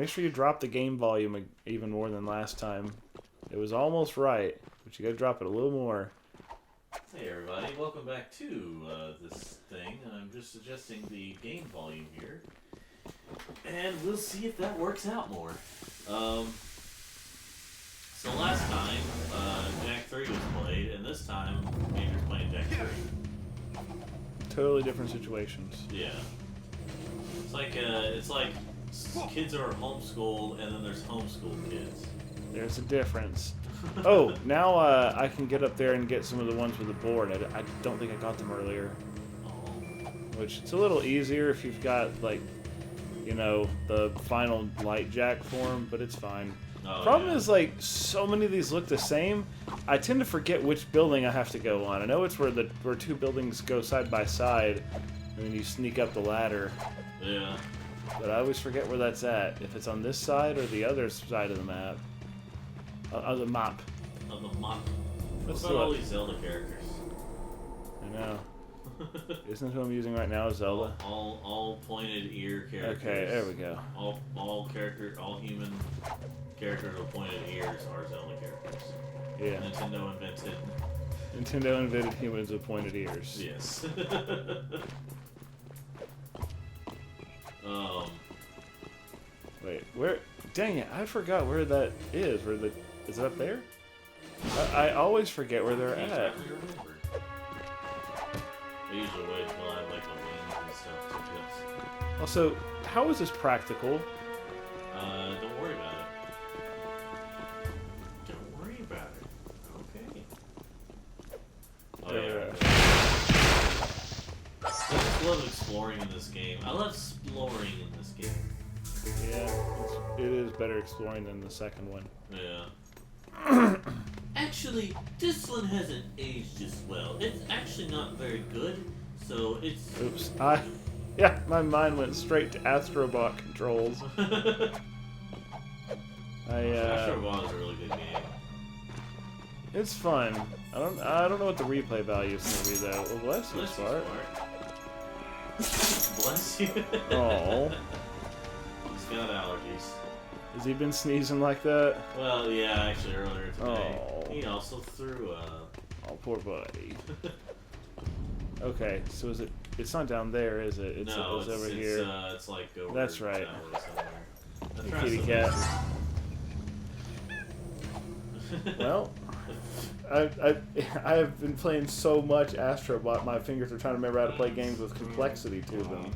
make sure you drop the game volume even more than last time. It was almost right, but you gotta drop it a little more. Hey everybody, welcome back to this thing. I'm just adjusting the game volume here. And we'll see if that works out more. So last time, Jack 3 was played, and this time, Andrew's playing Jack 3. Totally different situations. Yeah. It's like kids are homeschooled, and then there's homeschooled kids. There's a difference. Oh, now I can get up there and get some of the ones with the board. I don't think I got them earlier. Oh. Which, it's a little easier if you've got, like, you know, the final light jack form, but it's fine. Oh, Problem yeah. is, like, so many of these look the same. I tend to forget which building I have to go on. I know it's where two buildings go side by side, and then you sneak up the ladder. Yeah. But I always forget where that's at. If it's on this side or the other side of the map. The map. Of the mop. Let's What do about all it. these Zelda characters? I know. Isn't this what I'm using right now, Zelda? All pointed ear characters. Okay, there we go. All human characters with pointed ears are Zelda characters. Yeah. Nintendo invented humans with pointed ears. Yes. Wait, where? Dang it! I forgot where that is. Is it up there? I always forget where they're at. I usually wait until I have like a wing and stuff to just. Also, how is this practical? Don't worry about it. Don't worry about it. Okay. Oh There we yeah. go. I just love exploring in this game. I love exploring in this game. Yeah, it is better exploring than the second one. Yeah. Actually, this one hasn't aged as well. It's actually not very good, so it's... Oops. Yeah, my mind went straight to Astrobot controls. Astrobot is a really good game. It's fun. I don't know what the replay value is going to be though. Well, bless you, Spark. Bless you. Oh. He's got allergies. Has he been sneezing like that? Well, yeah, actually earlier today. Oh. He also threw up. Oh, poor buddy. Okay, so is it? It's not down there, is it? It's over here. It's like over. That's right. That's You right. kitty cat. Well, I have been playing so much Astrobot, my fingers are trying to remember how to play games with complexity to them.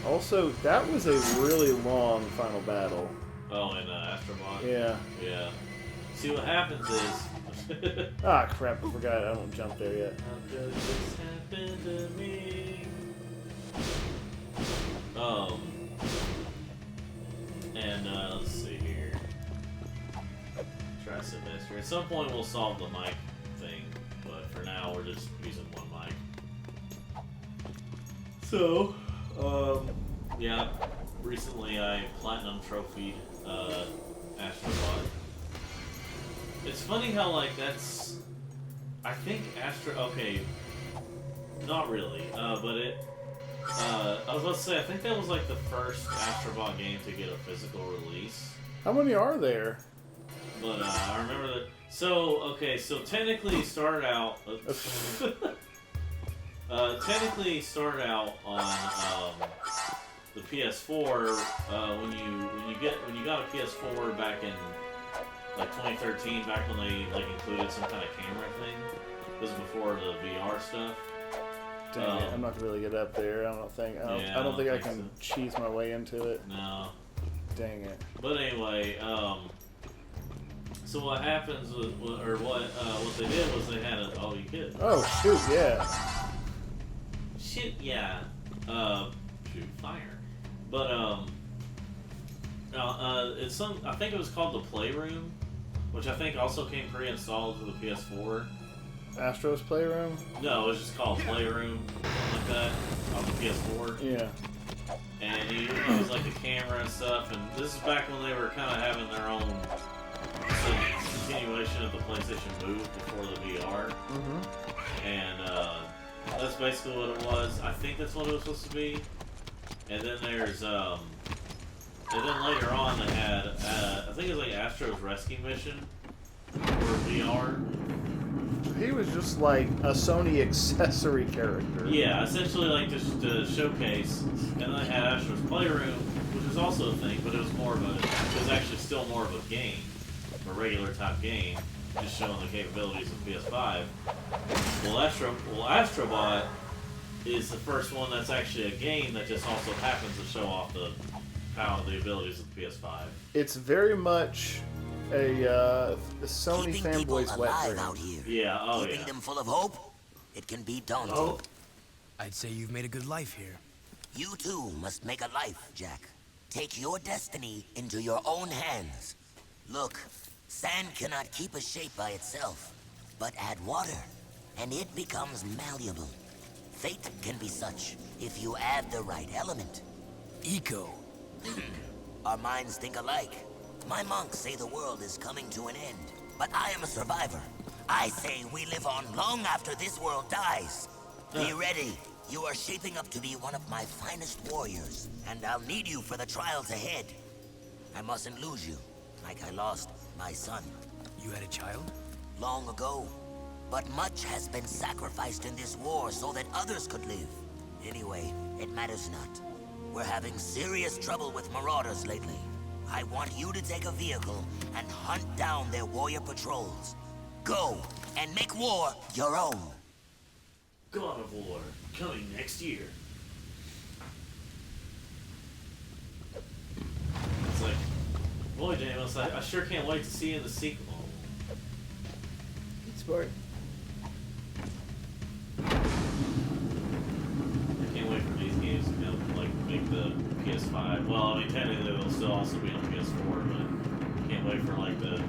Also, that was a really long final battle. Oh, in Astrobot? Yeah. Yeah. See, what happens is... Ah, crap, I forgot. I don't jump there yet. How does this happen to me? And, let's see here. Try semester. At some point we'll solve the mic thing, but for now we're just using one mic. So, yeah, recently I platinum trophied, Astrobot. It's funny how, like, that's... I think okay, not really, but I was about to say, I think that was, like, the first Astrobot game to get a physical release. How many are there? But, I remember that... So technically it started out... technically started out on, the PS4, when you got a PS4 back in, like, 2013, back when they, like, included some kind of camera thing. This was before the VR stuff. Dang it, I'm not gonna really get up there. I don't think I can cheese my way into it. No. Dang it. But anyway, so what happens was, what they did was they had a... Oh, you did. Oh, shoot, yeah. Shit, yeah. Shoot, fire. But, it's I think it was called the Playroom, which I think also came pre-installed to the PS4. Astro's Playroom? No, it was just called Playroom, something like that, on the PS4. Yeah. And it was like a camera and stuff, and this is back when they were kind of having their own continuation of the PlayStation Move before the VR. Mm-hmm. And, that's basically what it was. I think that's what it was supposed to be. And then there's and then later on they had I think it was like Astro's Rescue Mission for VR. He was just like a Sony accessory character. Yeah, essentially like just to showcase. And then they had Astro's Playroom, which was also a thing, but it was more of a, it was actually still more of a game, a regular type game, just showing the capabilities of PS5. Well, Astrobot is the first one that's actually a game that just also happens to show off the abilities of the PS5. It's very much a Sony Keeping people fanboy's wet alive dream. out here. Yeah, oh Keeping yeah. them full of hope, it can be daunting. Oh, I'd say you've made a good life here. You too must make a life, Jack. Take your destiny into your own hands. Look, sand cannot keep a shape by itself, but add water, and it becomes malleable. Fate can be such if you add the right element. Eco. Our minds think alike. My monks say the world is coming to an end, but I am a survivor. I say we live on long after this world dies. Be ready. You are shaping up to be one of my finest warriors, and I'll need you for the trials ahead. I mustn't lose you, like I lost my son. You had a child? Long ago. But much has been sacrificed in this war so that others could live. Anyway, it matters not. We're having serious trouble with marauders lately. I want you to take a vehicle and hunt down their warrior patrols. Go, and make war your own. God of War, coming next year. It's like, boy, James, I sure can't wait to see you in the sequel. It's smart. I can't wait for these games to come, like, make the PS5. Well, I mean, technically they'll still also be on PS4, but can't wait for, like, the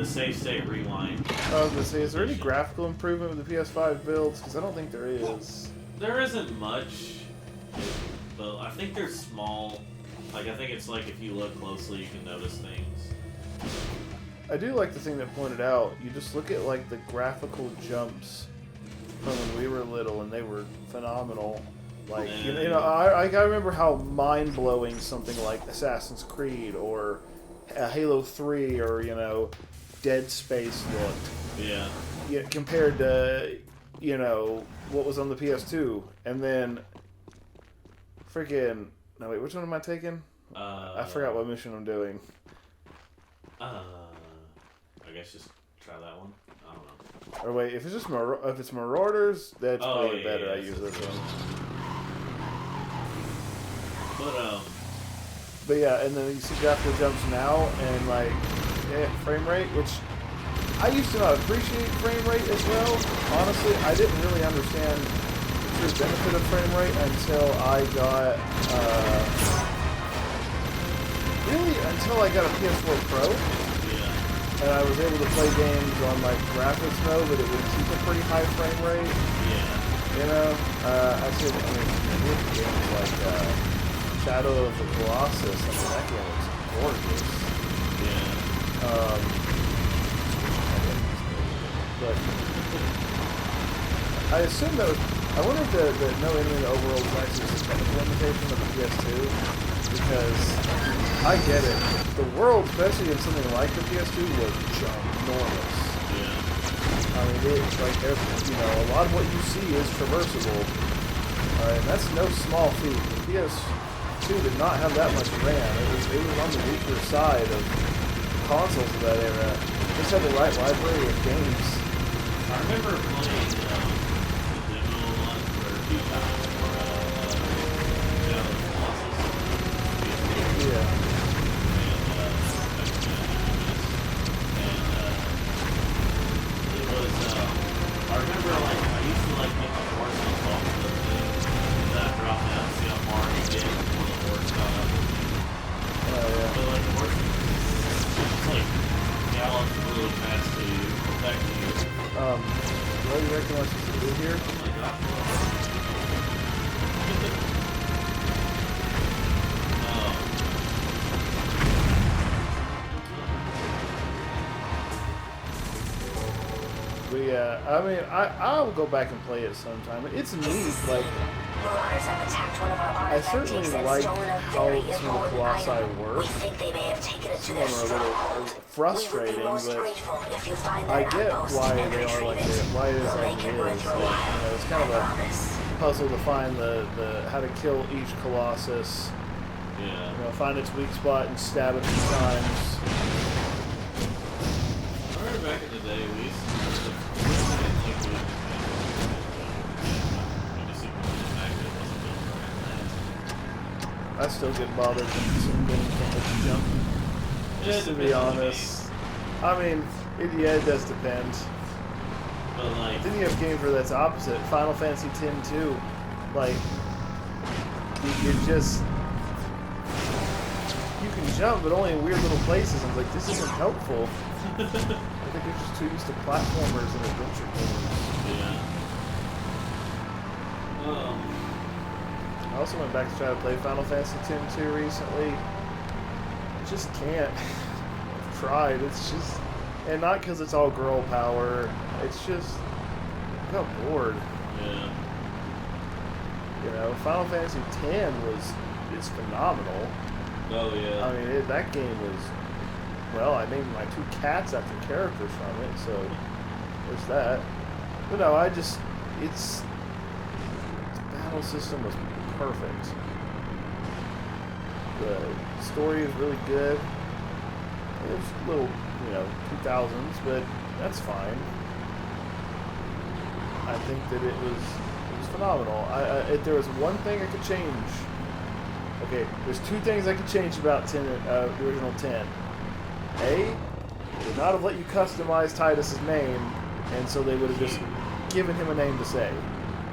save state rewind. I was gonna say, is there any graphical improvement with the PS5 builds? Because I don't think there is. There isn't much, but I think they're small. Like, I think it's like if you look closely, you can notice things. I do like the thing that pointed out. You just look at like the graphical jumps from when we were little, and they were phenomenal. Like you know, I remember how mind blowing something like Assassin's Creed or Halo 3 or Dead Space looked. Yeah. Compared to what was on the PS2, and then freaking no wait, which one am I taking? I forgot what mission I'm doing. I guess just try that one. I don't know. Or wait, if it's just if it's Marauders, that's probably better. I use this one. But yeah, and then you see graphical jumps now and like frame rate, which I used to not appreciate frame rate as well. Honestly, I didn't really understand the true benefit of frame rate until I got until I got a PS4 Pro. And I was able to play games on like graphics mode, but it would keep a pretty high frame rate. Yeah. With games like Shadow of the Colossus, that game looks gorgeous. Yeah. But I assume that was. I wonder if the no enemy in the overworld is actually just a technical limitation of the PS2, because I get it. The world, especially in something like the PS2, was ginormous. Yeah. I mean, it's like a lot of what you see is traversable. And that's no small feat. The PS2 did not have that much RAM. It was on the weaker side of consoles of that era. It just had the right library of games. I remember playing the demo one for a few times for Shadow of the Colossus. Yeah. It was, I remember, like, I used to, like, get my horse on top of the thing, and then I'd drop down and see how far I could get before the horse got up. Yeah. But, like, the horse just, like, gallops really fast to protect you. What do you reckon what's supposed to do here? Oh my god. But yeah, I mean, I'll go back and play it sometime. It's neat, like, Marauders have attacked one of our I artifact certainly jigs and like stolen a how very some of the important Colossi item. work. We think they may have taken it to Some their of them are a little stronghold. frustrating, We would be most but grateful if you find I that get outpost why and they are like retrieve it. why it is We'll like make it it worth is. your Like, while. you know, it's kind I of a promise. puzzle to find the how to kill each Colossus. Yeah. You know, find its weak spot and stab it a few times. I remember back in the day, we used to I still get bothered from getting from the jump. Just to be honest. I mean, yeah, it does depend. But like, Then you have games where that's opposite. Final Fantasy X too. Like, you just... You can jump, but only in weird little places. I'm like, this isn't helpful. I think you're just too used to platformers and adventure games. yeah. I also went back to try to play Final Fantasy X too recently. Just can't. I've tried. It's just... And not because it's all girl power. It's just... I got bored. Yeah. You know, Final Fantasy X is phenomenal. Oh yeah. I mean, that game was... Well, I named my 2 cats after characters from it, so there's that. But no, I just... Its battle system was perfect. The story is really good. It's a little, you know, 2000s, but that's fine. I think that it was phenomenal. If there was one thing I could change, okay, there's 2 things I could change about the original 10. A, they would not have let you customize Titus's name, and so they would have just given him a name to say.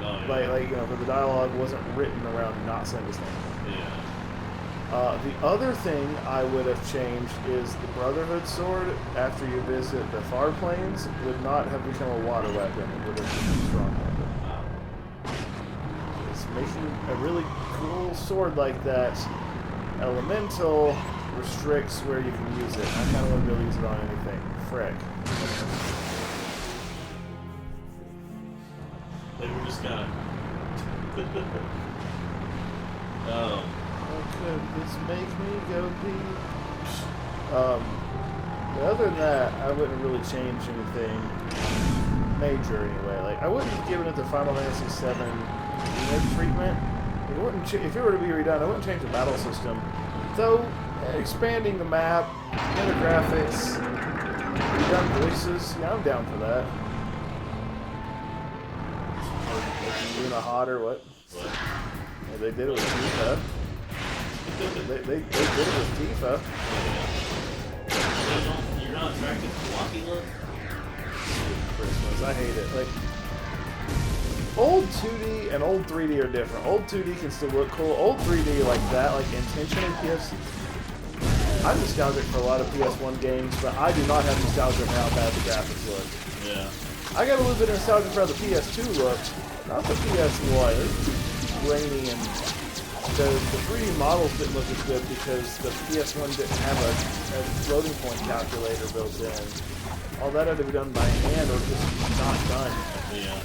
Oh, yeah. Like you know, but the dialogue wasn't written around not saying his name. Yeah. The other thing I would have changed is the Brotherhood sword, after you visit the Far Plains, would not have become a water weapon. It would have become a strong weapon. It's making a really cool sword like that. Elemental restricts where you can use it. I kind of want to be able to use it on anything. Frick. They were just kind of. Oh. Could this make me go pee? Other than that, I wouldn't really change anything major anyway. Like, I wouldn't have given it the Final Fantasy VII remake treatment. It wouldn't if it were to be redone, I wouldn't change the battle system. Though, expanding the map, better graphics, redone voices, yeah, I'm down for that. Luna hot or what? What? Yeah, they did it with Tifa. They did it with Tifa. You're not attracted to Lucky look? Christmas, I hate it. Like, old 2D and old 3D are different. Old 2D can still look cool. Old 3D like that, like intentionally PS. I'm nostalgic for a lot of PS1 games, but I do not have nostalgia for how bad the graphics look. Yeah. I got a little bit of nostalgia for how the PS2 looked, not the PS1. It's grainy and the 3D models didn't look as good because the PS1 didn't have a floating point calculator built in. All that had to be done by hand or just not done. Yeah.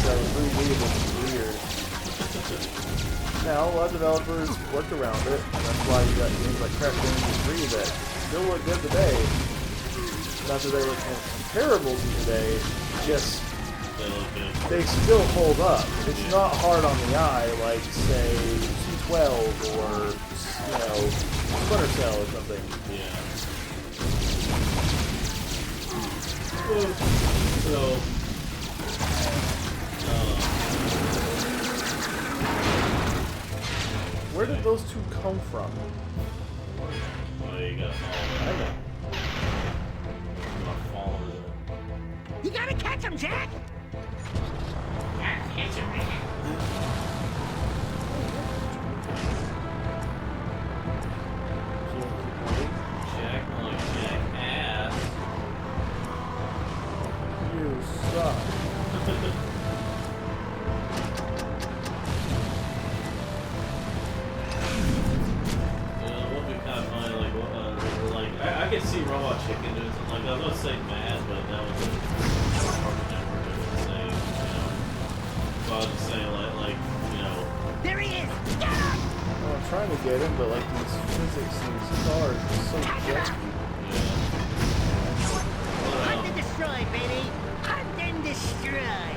So 3D looks weird. Now, a lot of developers worked around it, and that's why you got games like Crash Bandicoot 3 that still look good today. Not that they look comparable to today, just They look good. they still hold up. It's not hard on the eye like, say, C12 or, you know, Splinter Cell or something. Yeah. So. Where did those 2 come from? Oh, you got I know. followers. You gotta catch him, Jack! Catch him, man. Jack like jackass. You suck. It would be kind of funny, like I could see Robot Chicken doing something like that. I was gonna say mad, but that was a hard network to say, you know. So I was just saying, like, you know, trying to get him, but like these physics in these cars are so janky. Hunt and destroy, baby. Hunt and destroy.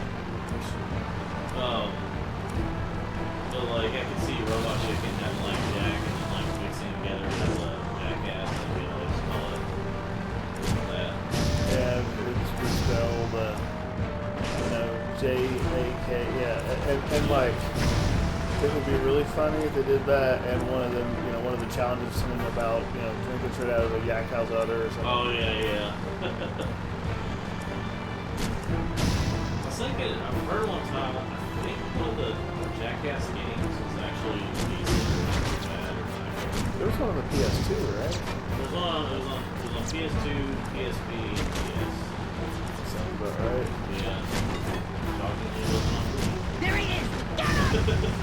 But like I can see Robot Chicken and like Jack and then like mixing together as a jackass and just call it that. Yeah, it's spelled, J-A-K, yeah, and like, it would be really funny if they did that, and one of them, one of the challenges, something about, drink it straight out of a yak house udder or something. Oh yeah. I was thinking, I've heard one time, I think one of the Jackass games was actually decent or bad or whatever. There was one on the PS2, right? It was on PS2, PSP, PS. Sounds about right. Yeah. Shockingly wasn't on Wii. There he is. Get him.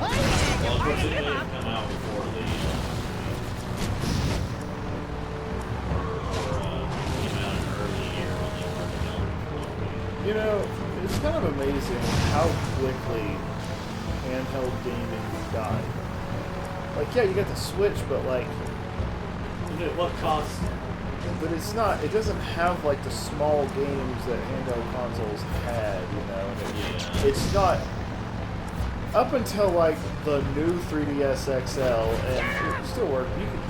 Oh yeah, Well, you of course, fired it him didn't up. come out before the came out in an early year when they were developing. It's kind of amazing how quickly handheld gaming died. Like, yeah, you got the Switch, but like, What cost? but it doesn't have like the small games that handheld consoles had, and it's not, up until like the new 3DS XL, and it still worked, you could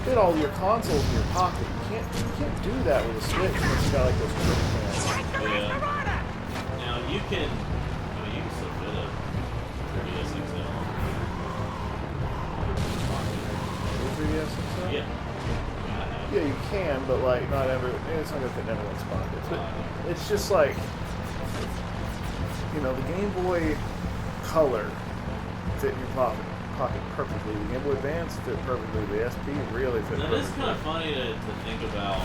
fit all your consoles in your pocket. You can't do that with a Switch unless you got like those trick cams. Yeah. Now you can still fit a 3DS XL. 3DS XL? Yeah. Yeah, you can, but like not it's not gonna fit in everyone's pockets. But it's just like, the Game Boy Color fit in your pocket perfectly. The Game Boy Advance fit perfectly. The SP really fit That perfectly. is kind of funny to think about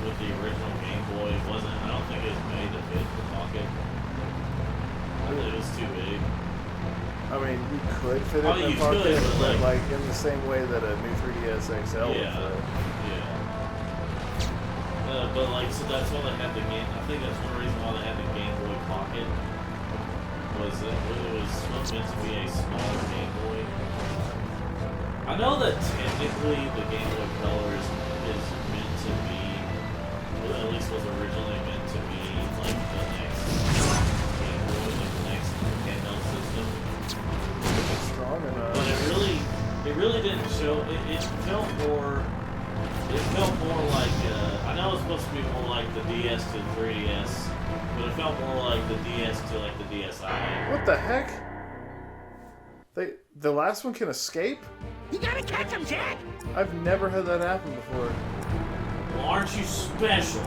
with the original Game Boy. I don't think it was made to fit the pocket. I think it was too big. I mean, you could fit it in You the pocket, could, but but like in the same way that a new 3DS XL would Yeah. fit. But like, so that's why they had the game. I think that's one reason why they had the Game Boy Pocket. Was it was meant to be a smaller Game Boy. I know that technically the Game Boy Color is meant to be, well, at least was originally meant to be like the next Game Boy, like the next handheld system. It's strong enough. But it really didn't show. It felt more. It felt more like. I know it's supposed to be more like the DS to 3DS, but it felt more like the DS to like the DSi. What the heck? The last one can escape? You gotta catch him, Jack. I've never had that happen before. Well, aren't you special?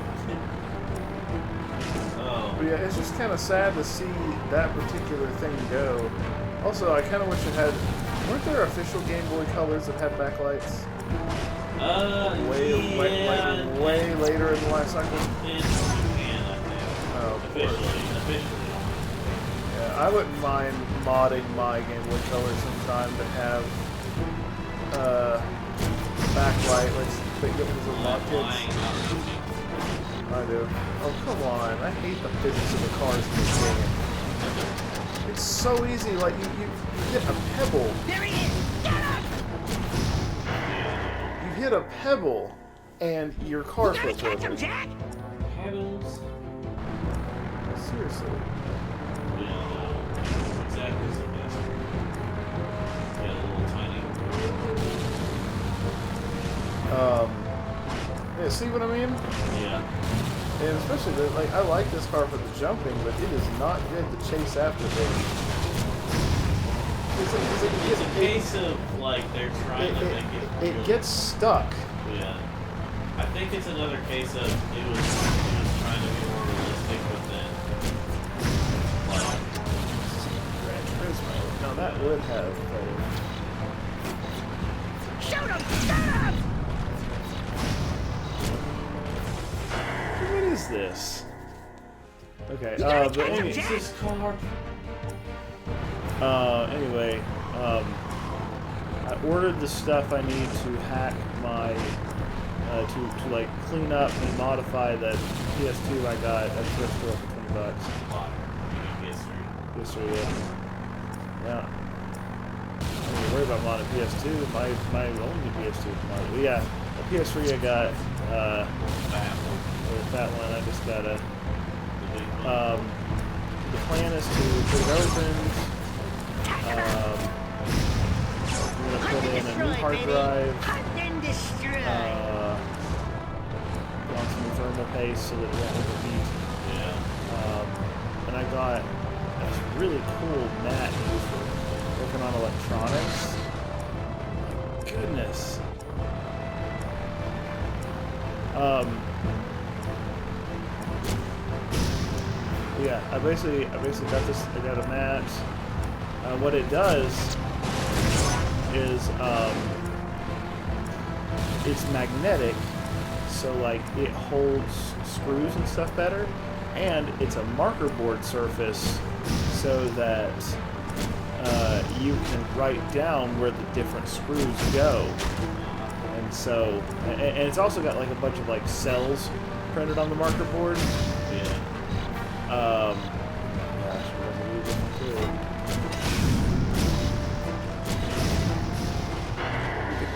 Oh. But yeah, it's just kind of sad to see that particular thing go. Also, I kind of wish it had. Weren't there official Game Boy Colors that had backlights? Way later in the life cycle. In Japan, I think. Oh, of course. Officially. Yeah, I wouldn't mind modding my Game Boy Color sometime to have backlight. Let's get with the mod kits. I do. Oh, come on. I hate the physics of the cars in this game. It's so easy. Like, you hit a pebble. There he is. Get him. You hit a pebble, and your car You gotta flips catch him, over. Jack. Pebbles. Seriously. Yeah, no. Exactly the best. Yeah, a little tiny. Yeah, see what I mean? Yeah. And especially, I like this car for the jumping, but it is not good to chase after things. It's a case of like they're trying to make it. It gets stuck. Yeah. I think it's another case of it was trying to be more realistic, but then like Gran Turismo. Now that would have better. Shoot him. Shoot him. What is this? Okay, You gotta but catch him, anyway, Jack. this car. Anyway, I ordered the stuff I need to hack my, to like clean up and modify that PS2 I got at the thrift store for $20. PS3. PS3, yeah. Yeah. I don't worry about modding PS2. My only PS2 is modded. But yeah, the PS3 I got. The fat one. I just gotta. The plan is to put it open. I'm gonna put in a new hard drive. Put on some thermal paste so that it won't overheat. And I got this really cool mat used for working on electronics. Goodness. Yeah, I basically got this. I got a mat. What it does is it's magnetic, so like it holds screws and stuff better, and it's a marker board surface, so that you can write down where the different screws go. And so, and it's also got like a bunch of like cells printed on the marker board.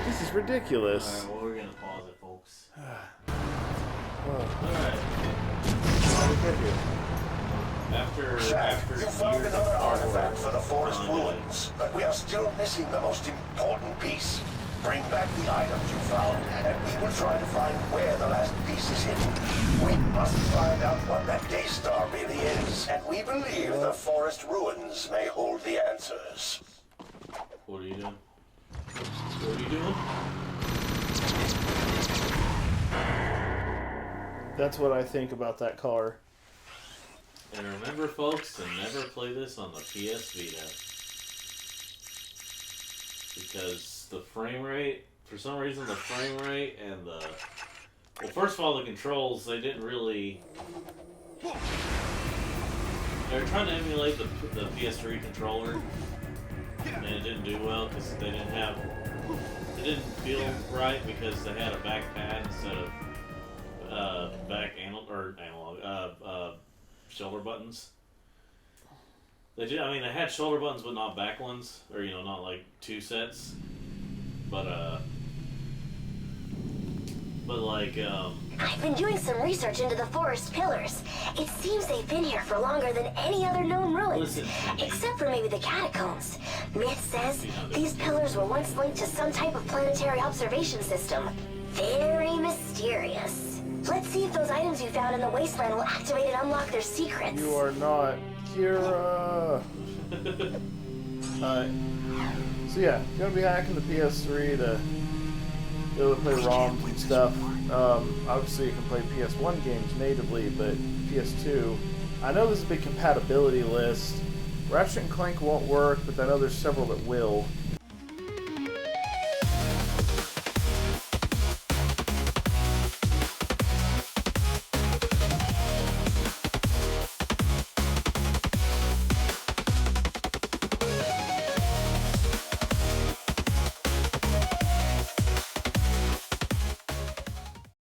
This is ridiculous. Alright, well, we're gonna pause it, folks. Alright. After You found another artifact for the forest ruins, but we are still missing the most important piece. Bring back the items you found, and we will try to find where the last piece is hidden. We must find out what that Daxter really is, and we believe the forest ruins may hold the answers. What are you doing? What are you doing? That's what I think about that car. And remember, folks, to never play this on the PS Vita. Because the frame rate, for some reason, the frame rate and the... Well, first of all, the controls, they didn't really... They were trying to emulate the PS3 controller, and it didn't do well because they didn't have... It didn't feel right because they had a back pad instead of shoulder buttons. They did. I mean, they had shoulder buttons, but not back ones, or not like two sets. But like. I've been doing some research into the forest pillars. It seems they've been here for longer than any other known ruins, except for maybe the catacombs. Myth says these pillars were once linked to some type of planetary observation system. Very mysterious. Let's see if those items you found in the wasteland will activate and unlock their secrets. You are not Kira. So yeah, gonna be hacking the PS3 to be able to play ROMs and stuff. Obviously, you can play PS1 games natively, but PS2. I know there's a big compatibility list. Ratchet and Clank won't work, but I know there's several that will.